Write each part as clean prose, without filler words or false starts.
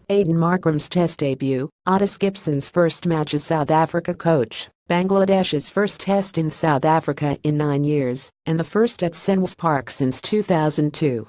Aiden Markrams Test debut, Ottis Gibsons' first match as South Africa coach, Bangladesh's first test in South Africa in 9 years, and the first at Selms Park since 2002.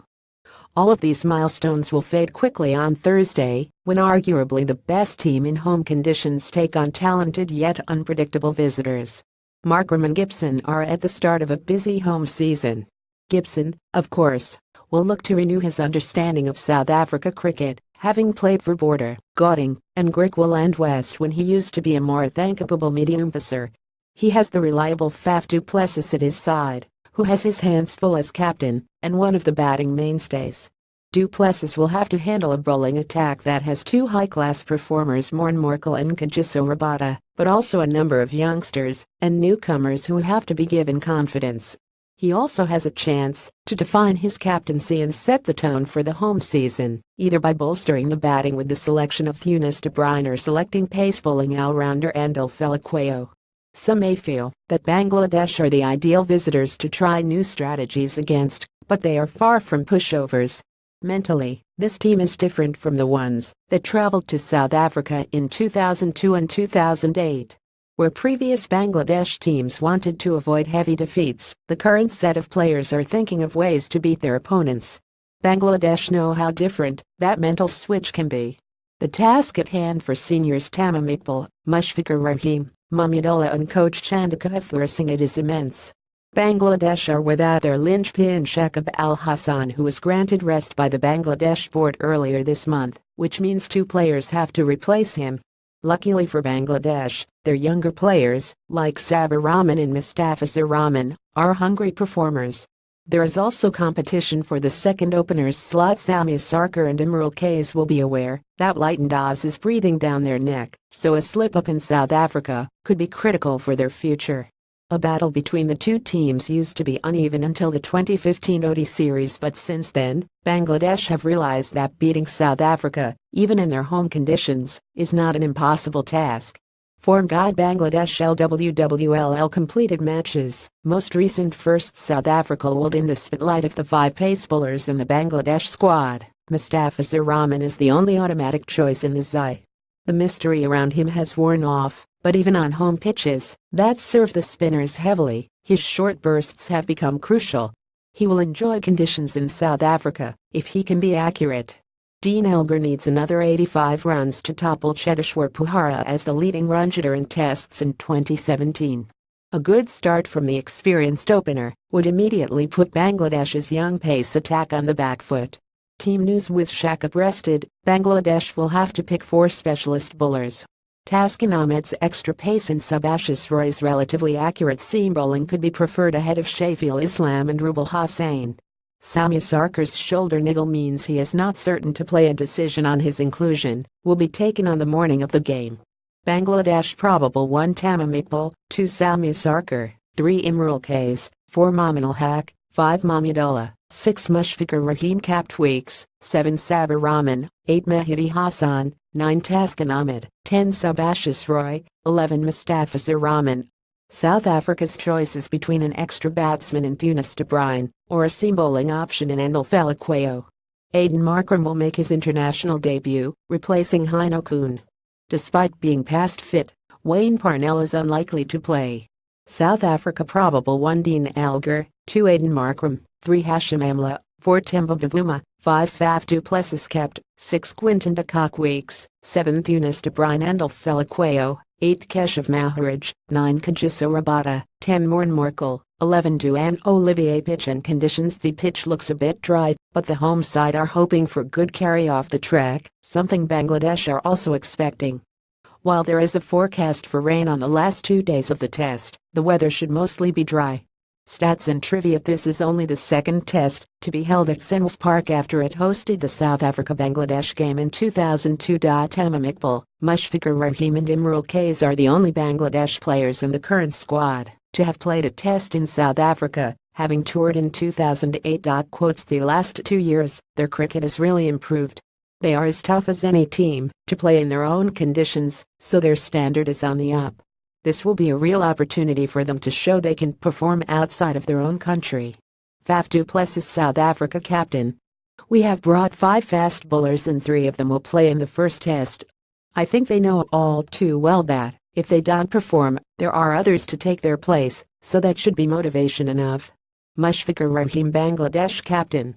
All of these milestones will fade quickly on Thursday, when arguably the best team in home conditions take on talented yet unpredictable visitors. Markram and Gibson are at the start of a busy home season. Gibson, of course, will look to renew his understanding of South Africa cricket, having played for Border, Gauteng, and Griqualand West when he used to be a more thinkable medium pacer. He has the reliable Faf du Plessis at his side, who has his hands full as captain and one of the batting mainstays. Du Plessis will have to handle a bowling attack that has two high-class performers, Morne Morkel and Kagiso Rabada, but also a number of youngsters and newcomers who have to be given confidence. He also has a chance to define his captaincy and set the tone for the home season, either by bolstering the batting with the selection of Theunis de Bruyn or selecting pace bowling all-rounder Andile Feliqueo. Some may feel that Bangladesh are the ideal visitors to try new strategies against, but they are far from pushovers. Mentally, this team is different from the ones that traveled to South Africa in 2002 and 2008. Where previous Bangladesh teams wanted to avoid heavy defeats, the current set of players are thinking of ways to beat their opponents. Bangladesh know how different that mental switch can be. The task at hand for seniors Tamim Iqbal, Mushfiqur Rahim, Mahmudullah and coach Chandika Singh is immense. Bangladesh are without their linchpin Shakib Al Hassan, who was granted rest by the Bangladesh board earlier this month, which means 2 players have to replace him. Luckily for Bangladesh, their younger players, like Sabir Rahman and Mustafizur Rahman, are hungry performers. There is also competition for the second opener's slot. Samia Sarkar and Imrul Kais will be aware that Lighton Dawes is breathing down their neck, so a slip-up in South Africa could be critical for their future. A battle between the two teams used to be uneven until the 2015 ODI series, but since then, Bangladesh have realized that beating South Africa, even in their home conditions, is not an impossible task. Form guide Bangladesh LWWLL completed matches. Most recent first South Africa will in the spotlight of the 5 pace bowlers in the Bangladesh squad. Mustafizur Rahman is the only automatic choice in the side. The mystery around him has worn off, but even on home pitches that serve the spinners heavily, his short bursts have become crucial. He will enjoy conditions in South Africa if he can be accurate. Dean Elgar needs another 85 runs to topple Cheteshwar Puhara as the leading run-getter in tests in 2017. A good start from the experienced opener would immediately put Bangladesh's young pace attack on the back foot. Team news: with Shakib rested, Bangladesh will have to pick 4 specialist bowlers. Taskin Ahmed's extra pace and Subhashis Roy's relatively accurate seam bowling could be preferred ahead of Shafiul Islam and Rubal Hossain. Samia Sarkar's shoulder niggle means he is not certain to play. A decision on his inclusion will be taken on the morning of the game. Bangladesh probable: 1 Tamim Iqbal, 2 Samia Sarkar, 3 Imrul Kais, 4 Mominul Haq, 5 Mahmudullah, 6 Mushfiqur Rahim, capped weeks, 7 Sabir Rahman, 8 Mehdi Hassan, 9 Taskin Ahmed, 10 Subhashis Roy, 11 Mustafizur Rahman. South Africa's choices between an extra batsman in Theunis de Bruyn or a seam bowling option in Andile Feliqueo. Aiden Markram will make his international debut, replacing Heino Kuhn. Despite being past fit, Wayne Parnell is unlikely to play. South Africa probable: 1 Dean Elgar, 2 Aiden Markram, 3 Hashim Amla, 4 Temba Bavuma, 5 Faf du Plessis kept, 6 Quinton de Kock Weeks, 7 Theunis de Bruyn Andile Feliqueo, 8 Keshav Maharaj, 9 Kagiso Rabada, 10 Morne Morkel, 11 Duane Olivier. Pitch and conditions: the pitch looks a bit dry, but the home side are hoping for good carry off the track, something Bangladesh are also expecting. While there is a forecast for rain on the last 2 days of the test, the weather should mostly be dry. Stats and trivia: this is only the second test to be held at Selms Park after it hosted the South Africa-Bangladesh game in 2002. Tamim Iqbal, Mushfiqur Rahim and Imrul Kais are the only Bangladesh players in the current squad to have played a test in South Africa, having toured in 2008. The last 2 years, their cricket has really improved. They are as tough as any team to play in their own conditions, so their standard is on the up. This will be a real opportunity for them to show they can perform outside of their own country. Faf du Plessis, South Africa captain. We have brought 5 fast bowlers and 3 of them will play in the first test. I think they know all too well that, if they don't perform, there are others to take their place, so that should be motivation enough. Mushfiqur Rahim, Bangladesh captain.